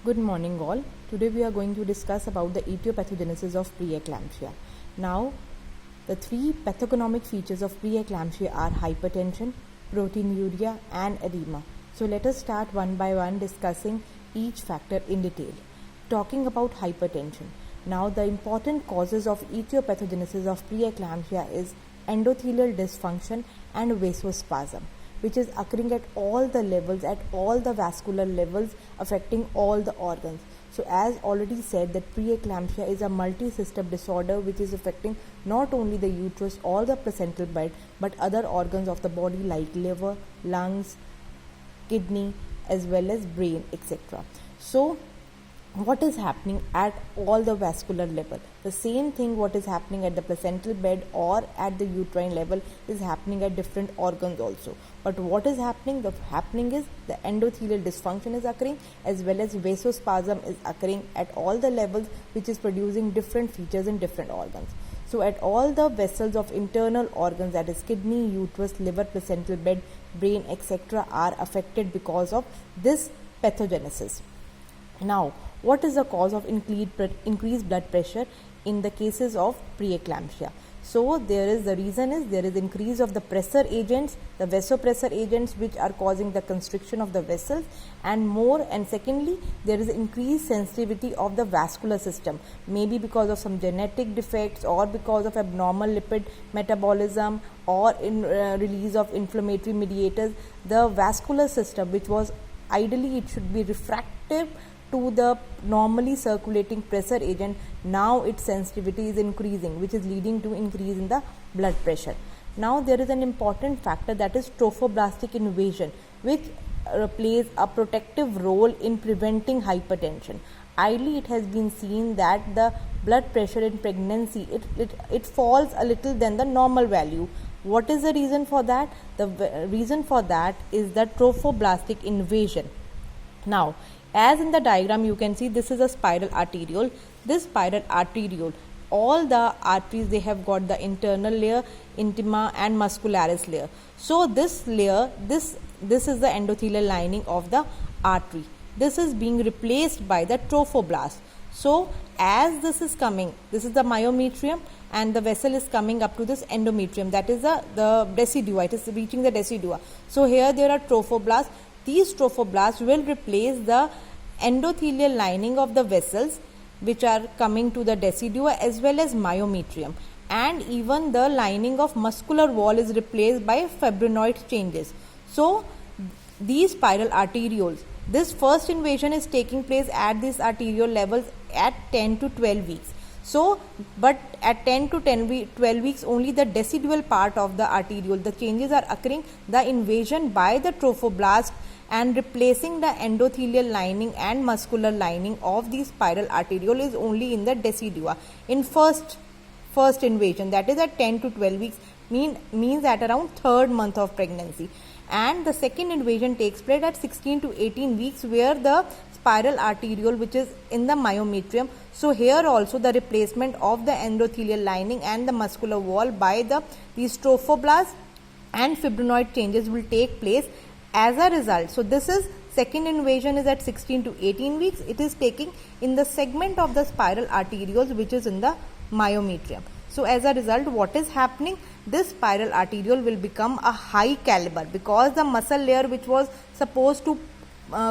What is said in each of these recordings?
Good morning all. Today we are going to discuss about the etiopathogenesis of preeclampsia. Now, the three pathognomonic features of preeclampsia are hypertension, proteinuria and edema. So let us start one by one discussing each factor in detail. Talking about hypertension. Now, the important causes of etiopathogenesis of preeclampsia is endothelial dysfunction and vasospasm, which is occurring at all the levels, at all the vascular levels, affecting all the organs. So as already said, that preeclampsia is a multi-system disorder which is affecting not only the uterus or the placental bed, but other organs of the body like liver, lungs, kidney, as well as brain, etc. So what is happening at all the vascular level? The same thing what is happening at the placental bed or at the uterine level is happening at different organs also. But what is happening? The happening is the endothelial dysfunction is occurring, as well as vasospasm is occurring at all the levels, which is producing different features in different organs. So at all the vessels of internal organs, that is kidney, uterus, liver, placental bed, brain, etc. are affected because of this pathogenesis. Now, what is the cause of increased blood pressure in the cases of preeclampsia? So, there is increase of the pressor agents, the vasopressor agents, which are causing the constriction of the vessels, and secondly, there is increased sensitivity of the vascular system, maybe because of some genetic defects or because of abnormal lipid metabolism or in release of inflammatory mediators. The vascular system, which was ideally it should be refractive to the normally circulating pressor agent, now its sensitivity is increasing, which is leading to increase in the blood pressure. Now there is an important factor, that is trophoblastic invasion, which plays a protective role in preventing hypertension. Ideally, it has been seen that the blood pressure in pregnancy, it falls a little than the normal value. What is the reason for that? The reason for that is the trophoblastic invasion. Now, as in the diagram you can see, this is a spiral arteriole. This spiral arteriole, all the arteries, they have got the internal layer, intima and muscularis layer. So this layer, this is the endothelial lining of the artery. This is being replaced by the trophoblast. So as this is coming, this is the myometrium, and the vessel is coming up to this endometrium, that is the decidua, it is reaching the decidua. So here there are trophoblasts. These trophoblasts will replace the endothelial lining of the vessels which are coming to the decidua as well as myometrium, and even the lining of muscular wall is replaced by fibrinoid changes. So these spiral arterioles, this first invasion is taking place at these arteriole levels at 10 to 12 weeks. So, but at 10 to 12 weeks, only the decidual part of the arteriole, the changes are occurring, the invasion by the trophoblast and replacing the endothelial lining and muscular lining of the spiral arteriole is only in the decidua. In first invasion, that is at 10 to 12 weeks, means at around third month of pregnancy. And the second invasion takes place at 16 to 18 weeks, where the spiral arteriole, which is in the myometrium. So here also the replacement of the endothelial lining and the muscular wall by these trophoblasts and fibrinoid changes will take place as a result. So this is second invasion is at 16 to 18 weeks. It is taking in the segment of the spiral arterioles which is in the myometrium. So as a result, what is happening? This spiral arteriole will become a high caliber, because the muscle layer which was supposed to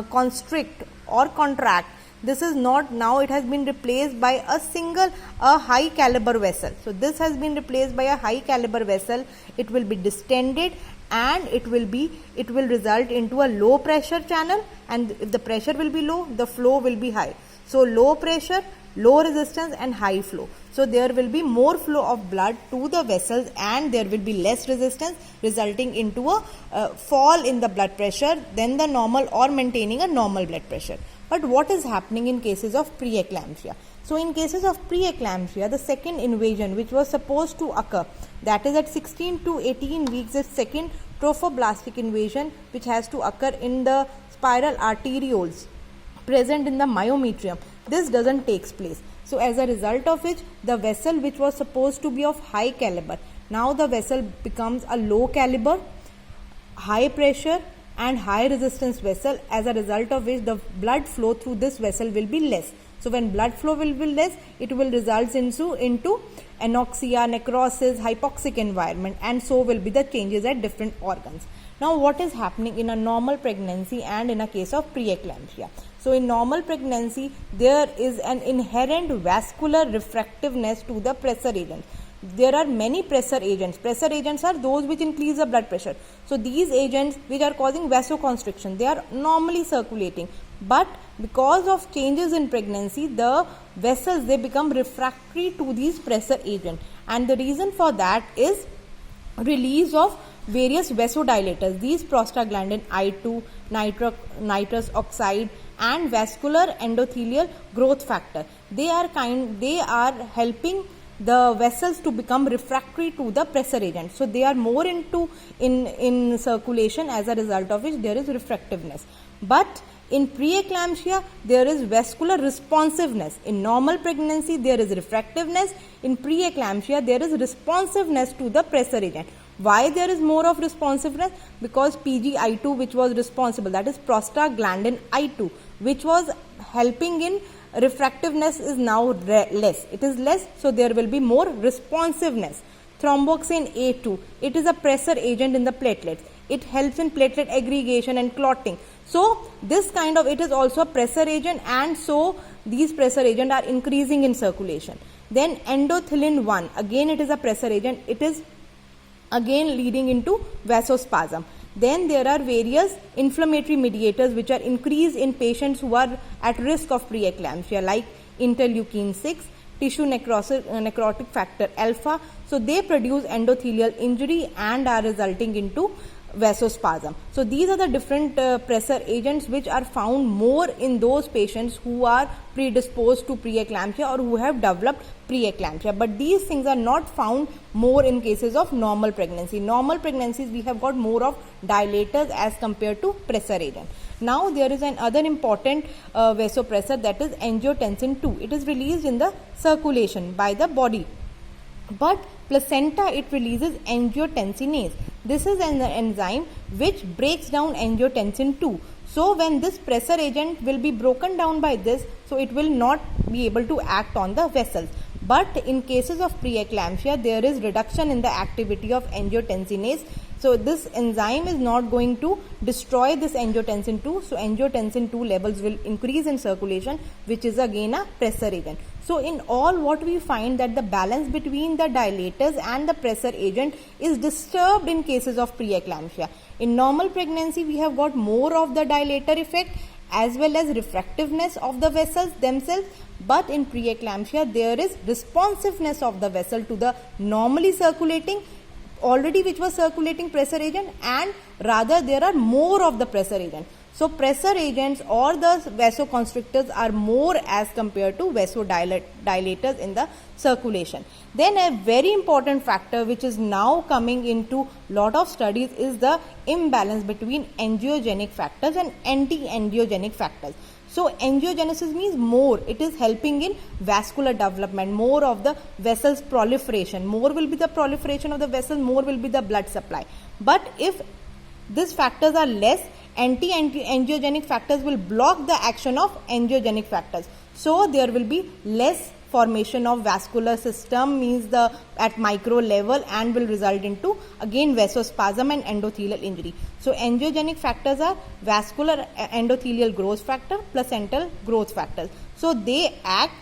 constrict or contract, this is not, now it has been replaced by a high caliber vessel. So this has been replaced by a high caliber vessel. It will be distended and it will result into a low pressure channel, and if the pressure will be low, the flow will be high. So low pressure, low resistance and high flow. So there will be more flow of blood to the vessels and there will be less resistance, resulting into a fall in the blood pressure than the normal, or maintaining a normal blood pressure. But what is happening in cases of preeclampsia? So in cases of preeclampsia, the second invasion which was supposed to occur, that is at 16 to 18 weeks, the second trophoblastic invasion which has to occur in the spiral arterioles present in the myometrium, this doesn't take place. So as a result of which, the vessel which was supposed to be of high caliber, now the vessel becomes a low caliber, high pressure, and high resistance vessel, as a result of which the blood flow through this vessel will be less. So when blood flow will be less, it will result into anoxia, necrosis, hypoxic environment, and so will be the changes at different organs. Now what is happening in a normal pregnancy and in a case of preeclampsia? So in normal pregnancy, there is an inherent vascular refractiveness to the pressor agent. There are many pressor agents. Pressor agents are those which increase the blood pressure. So these agents which are causing vasoconstriction, they are normally circulating. But because of changes in pregnancy, the vessels, they become refractory to these pressor agents. And the reason for that is release of various vasodilators. These prostaglandin I2, nitrous oxide, and vascular endothelial growth factor. They are helping the vessels to become refractory to the pressor agent. So they are more in circulation, as a result of which there is refractiveness. But in preeclampsia, there is vascular responsiveness. In normal pregnancy, there is refractiveness. In preeclampsia, there is responsiveness to the pressor agent. Why there is more of responsiveness? Because PGI2, which was responsible, that is prostaglandin I2, which was helping in refractiveness, is now less. It is less, so there will be more responsiveness. Thromboxane A2, it is a pressor agent in the platelets. It helps in platelet aggregation and clotting. So this kind of, it is also a pressor agent, and so these pressor agents are increasing in circulation. Then endothelin 1, again it is a pressure agent. It is again leading into vasospasm. Then there are various inflammatory mediators which are increased in patients who are at risk of preeclampsia, like interleukin 6, tissue necrotic factor alpha. So they produce endothelial injury and are resulting into vasospasm. So these are the different pressor agents which are found more in those patients who are predisposed to preeclampsia or who have developed preeclampsia. But these things are not found more in cases of normal pregnancy. Normal pregnancies, we have got more of dilators as compared to pressor agent. Now there is another important vasopressor, that is angiotensin 2. It is released in the circulation by the body. But placenta, it releases angiotensinase. This is an enzyme which breaks down angiotensin 2. So when this pressor agent will be broken down by this, so it will not be able to act on the vessels. But in cases of preeclampsia, there is reduction in the activity of angiotensinase. So this enzyme is not going to destroy this angiotensin 2. So angiotensin 2 levels will increase in circulation, which is again a pressor agent. So in all, what we find that the balance between the dilators and the pressor agent is disturbed in cases of preeclampsia. In normal pregnancy, we have got more of the dilator effect as well as refractiveness of the vessels themselves. But in preeclampsia, there is responsiveness of the vessel to the normally circulating, already which was circulating pressor agent, and rather there are more of the pressor agent. So pressor agents or the vasoconstrictors are more as compared to vasodilators in the circulation. Then a very important factor which is now coming into lot of studies is the imbalance between angiogenic factors and anti-angiogenic factors. So angiogenesis means more, it is helping in vascular development, more of the vessels proliferation, more will be the proliferation of the vessel, more will be the blood supply. But if these factors are less, anti-angiogenic factors will block the action of angiogenic factors. So there will be less formation of vascular system, means the at micro level, and will result into again vasospasm and endothelial injury. So angiogenic factors are vascular endothelial growth factor, placental growth factors. So they act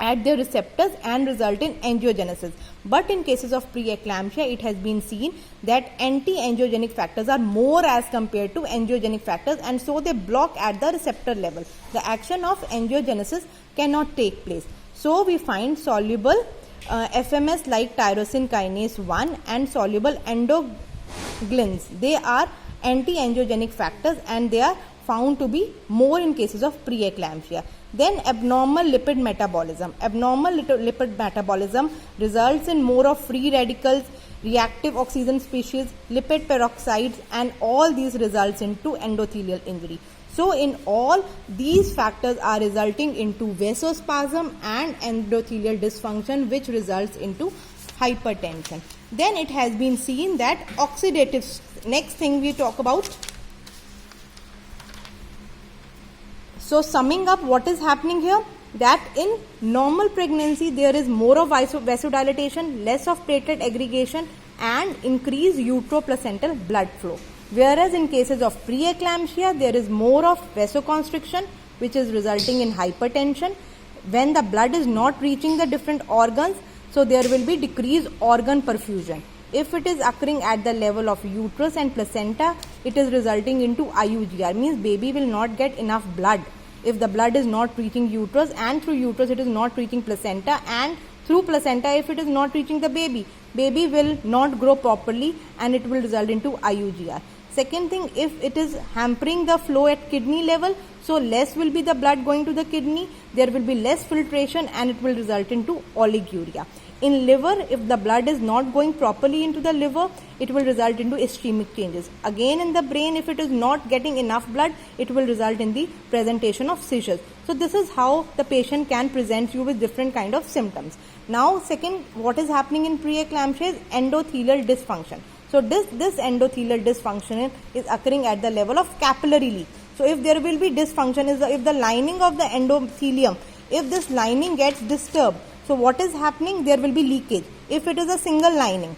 at the receptors and result in angiogenesis. But in cases of preeclampsia, it has been seen that anti-angiogenic factors are more as compared to angiogenic factors, and so they block at the receptor level. The action of angiogenesis cannot take place. So we find soluble FMS like tyrosine kinase 1 and soluble endoglins. They are anti-angiogenic factors and they are found to be more in cases of preeclampsia. Then abnormal lipid metabolism. Abnormal lipid metabolism results in more of free radicals, reactive oxygen species, lipid peroxides, and all these results into endothelial injury. So in all, these factors are resulting into vasospasm and endothelial dysfunction, which results into hypertension. Then it has been seen that oxidative, next thing we talk about So summing up, what is happening here? That in normal pregnancy there is more of vasodilatation, less of platelet aggregation and increased uteroplacental blood flow. Whereas in cases of preeclampsia there is more of vasoconstriction, which is resulting in hypertension. When the blood is not reaching the different organs, so there will be decreased organ perfusion. If it is occurring at the level of uterus and placenta, it is resulting into IUGR, means baby will not get enough blood. If the blood is not reaching uterus, and through uterus it is not reaching placenta, and through placenta if it is not reaching the baby, baby will not grow properly and it will result into IUGR. Second thing, if it is hampering the flow at kidney level, so less will be the blood going to the kidney, there will be less filtration and it will result into oliguria. In liver, if the blood is not going properly into the liver, it will result into ischemic changes. Again in the brain, if it is not getting enough blood, it will result in the presentation of seizures. So this is how the patient can present you with different kind of symptoms. Now second, what is happening in preeclampsia is endothelial dysfunction. So this endothelial dysfunction is occurring at the level of capillary leak. So if there will be dysfunction, if the lining of the endothelium, if this lining gets disturbed, so what is happening? There will be leakage. If it is a single lining,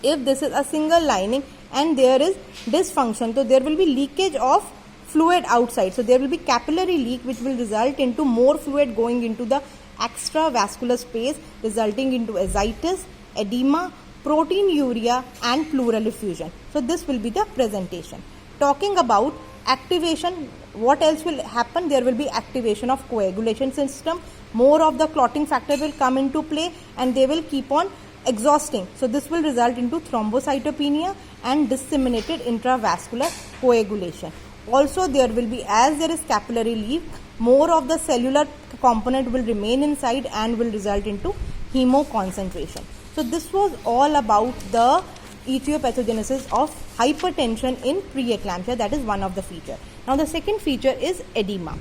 if this is a single lining and there is dysfunction, so there will be leakage of fluid outside. So there will be capillary leak, which will result into more fluid going into the extravascular space, resulting into ascites, edema, proteinuria and pleural effusion. So this will be the presentation. Talking about activation, what else will happen? There will be activation of coagulation system. More of the clotting factor will come into play and they will keep on exhausting. So this will result into thrombocytopenia and disseminated intravascular coagulation. Also there will be, as there is capillary leak, more of the cellular component will remain inside and will result into hemoconcentration. So this was all about the etiopathogenesis of hypertension in preeclampsia. That is one of the feature. Now the second feature is edema.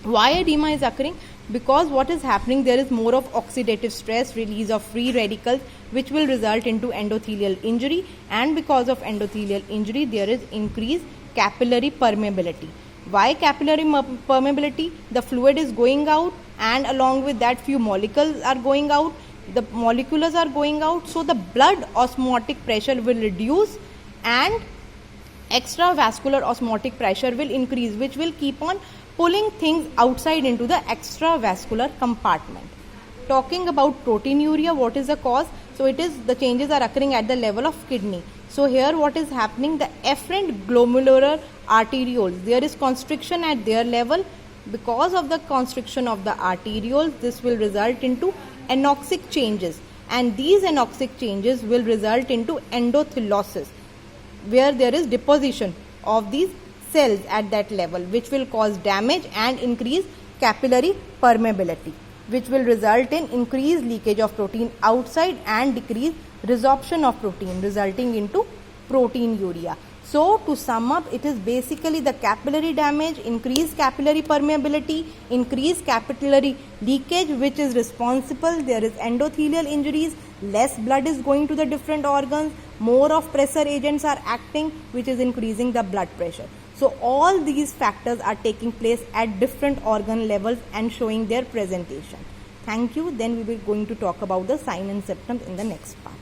Why edema is occurring? Because what is happening, there is more of oxidative stress, release of free radicals, which will result into endothelial injury, and because of endothelial injury there is increased capillary permeability. Why capillary permeability? The fluid is going out and along with that few molecules are going out. The molecules are going out, so the blood osmotic pressure will reduce and extravascular osmotic pressure will increase, which will keep on pulling things outside into the extravascular compartment. Talking about proteinuria, what is the cause? So it is, the changes are occurring at the level of kidney. So here what is happening, the efferent glomerular arterioles, there is constriction at their level. Because of the constriction of the arterioles, this will result into anoxic changes, and these anoxic changes will result into endotheliosis, where there is deposition of these cells at that level, which will cause damage and increase capillary permeability, which will result in increased leakage of protein outside and decreased resorption of protein, resulting into proteinuria. So to sum up, it is basically the capillary damage, increased capillary permeability, increased capillary leakage, which is responsible. There is endothelial injuries, less blood is going to the different organs, more of pressure agents are acting, which is increasing the blood pressure. So all these factors are taking place at different organ levels and showing their presentation. Thank you. Then we will going to talk about the sign and symptoms in the next part.